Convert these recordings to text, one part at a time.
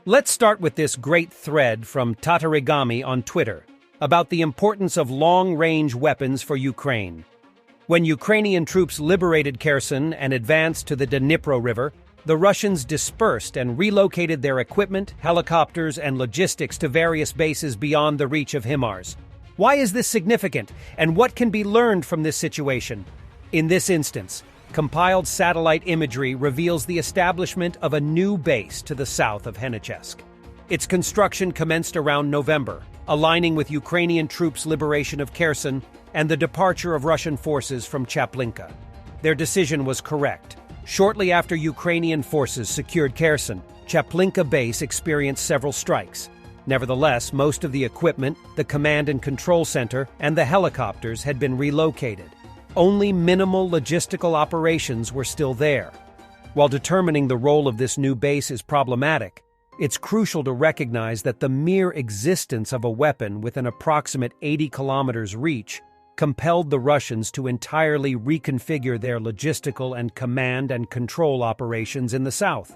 Let's start with this great thread from Tatarigami on Twitter about the importance of long-range weapons for Ukraine. When Ukrainian troops liberated Kherson and advanced to the Dnipro River, the Russians dispersed and relocated their equipment, helicopters, and logistics to various bases beyond the reach of HIMARS. Why is this significant, and what can be learned from this situation? In this instance, compiled satellite imagery reveals the establishment of a new base to the south of Henichesk. Its construction commenced around November, aligning with Ukrainian troops' liberation of Kherson and the departure of Russian forces from Chaplinka. Their decision was correct. Shortly after Ukrainian forces secured Kherson, Chaplinka base experienced several strikes. Nevertheless, most of the equipment, the command and control center, and the helicopters had been relocated. Only minimal logistical operations were still there. While determining the role of this new base is problematic, it's crucial to recognize that the mere existence of a weapon with an approximate 80 kilometers reach compelled the Russians to entirely reconfigure their logistical and command and control operations in the south.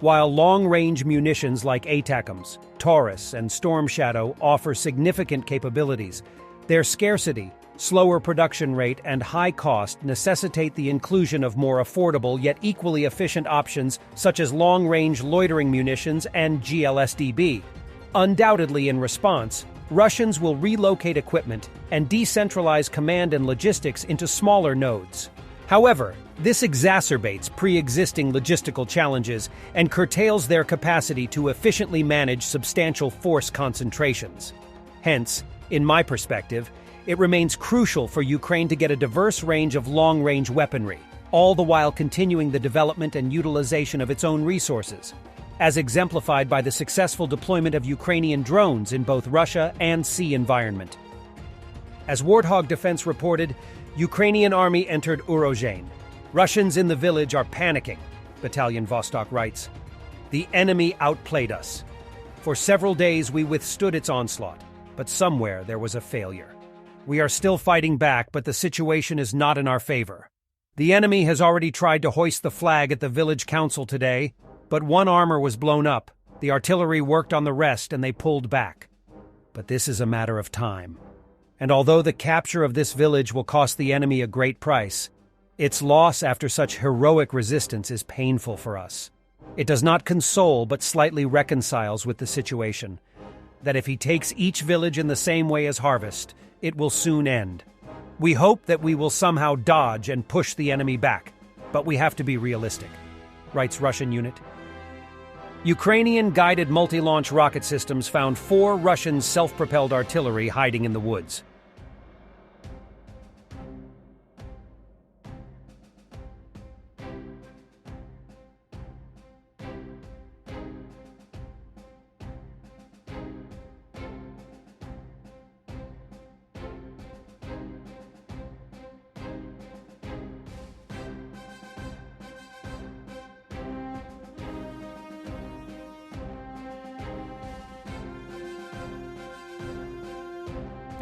While long-range munitions like ATACMS, Taurus, and Storm Shadow offer significant capabilities, their scarcity, slower production rate, and high cost necessitate the inclusion of more affordable yet equally efficient options such as long-range loitering munitions and GLSDB. Undoubtedly, in response, Russians will relocate equipment and decentralize command and logistics into smaller nodes. However, this exacerbates pre-existing logistical challenges and curtails their capacity to efficiently manage substantial force concentrations. Hence, in my perspective, it remains crucial for Ukraine to get a diverse range of long-range weaponry, all the while continuing the development and utilization of its own resources, as exemplified by the successful deployment of Ukrainian drones in both Russia and sea environment. As Warthog Defense reported, Ukrainian army entered Urozhain. Russians in the village are panicking, Battalion Vostok writes. The enemy outplayed us. For several days we withstood its onslaught, but somewhere there was a failure. We are still fighting back, but the situation is not in our favor. The enemy has already tried to hoist the flag at the village council today, but one armor was blown up. The artillery worked on the rest and they pulled back. But this is a matter of time. And although the capture of this village will cost the enemy a great price, its loss after such heroic resistance is painful for us. It does not console but slightly reconciles with the situation, that if he takes each village in the same way as Harvest, it will soon end. We hope that we will somehow dodge and push the enemy back, but we have to be realistic, writes Russian unit. Ukrainian guided multi-launch rocket systems found 4 Russian self-propelled artillery hiding in the woods.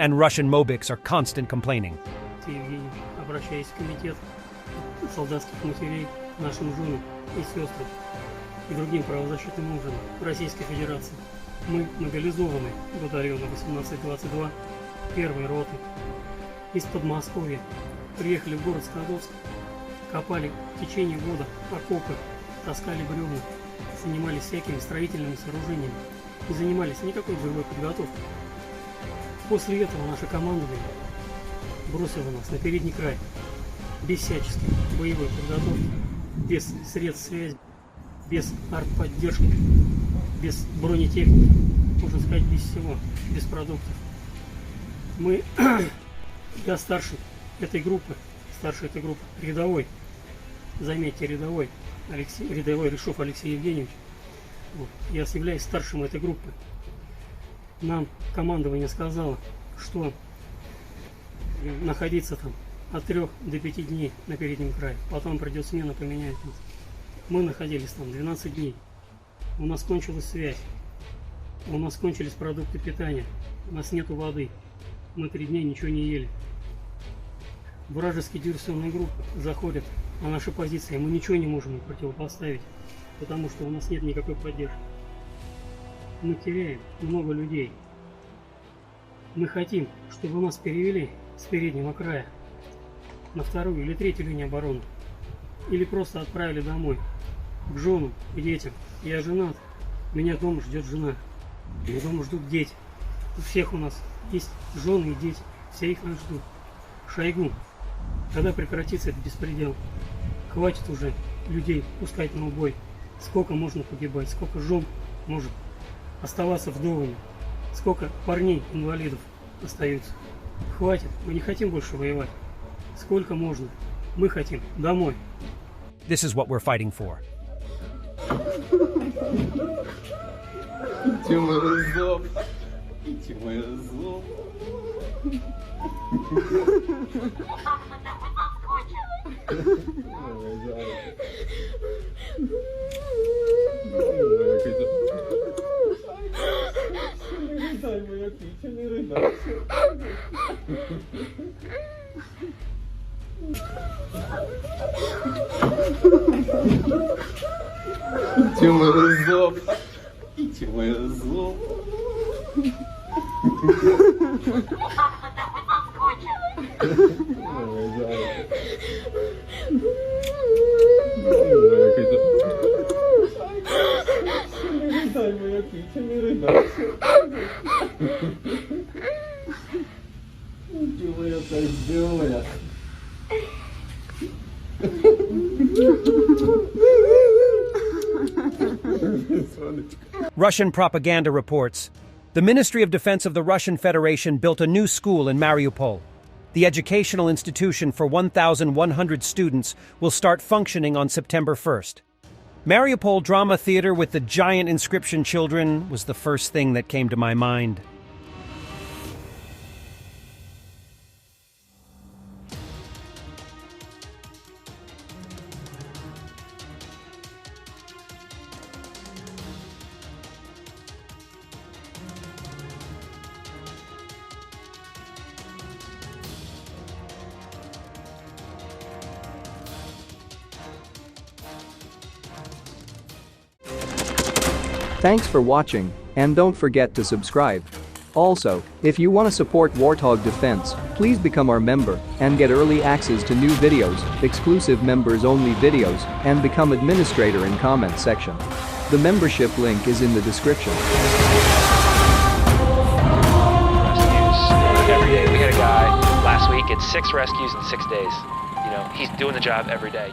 And Russian Mobics are constant complaining. Евгений, обращаясь в комитет солдатских матерей нашим женам и сестрам и другим правозащитным органам Российской Федерации. Мы мобилизованы батальона 1822 первой роты из Подмосковья. Приехали в город Скадовск, копали в течение года окопы, таскали бревна, занимались всякими строительными сооружениями, не занимались никакой боевой подготовкой. После этого наше командование бросило нас на передний край, без всяческой боевой подготовки, без средств связи, без артподдержки, без бронетехники, можно сказать, без всего, без продуктов. Мы, я старший этой группы, рядовой, заметьте, рядовой Решов Алексей Евгеньевич, вот, я являюсь старшим этой группы. Нам командование сказало, что находиться там от 3 до 5 дней на переднем крае. Потом придет смена, поменяет нас. Мы находились там 12 дней. У нас кончилась связь. У нас кончились продукты питания. У нас нету воды. Мы 3 дня ничего не ели. Вражеские диверсионные группы заходят на наши позиции. Мы ничего не можем им противопоставить, потому что у нас нет никакой поддержки. мы теряем много людей. Мы хотим, чтобы нас перевели с переднего края на вторую или третью линию обороны. Или просто отправили домой, к женам, к детям. Я женат, меня дома ждет жена, меня дома ждут дети. У всех у нас есть жены и дети, все их нас ждут. Шойгу, когда прекратится этот беспредел? Хватит уже людей пускать на убой. Сколько можно погибать, сколько жен может оставаться вдовами, сколько парней, инвалидов остаются. Хватит, мы не хотим больше воевать. Сколько можно? Мы хотим домой. This is what we're fighting for. Russian propaganda reports, the Ministry of Defense of the Russian Federation built a new school in Mariupol. The educational institution for 1,100 students will start functioning on September 1st. Mariupol Drama Theater with the giant inscription children was the first thing that came to my mind. Thanks for watching, and don't forget to subscribe. Also, if you want to support Warthog Defense, please become our member and get early access to new videos, exclusive members-only videos, and become administrator in comment section. The membership link is in the description. Rescues every day. We had a guy last week, it's 6 rescues in 6 days. You know, he's doing the job every day.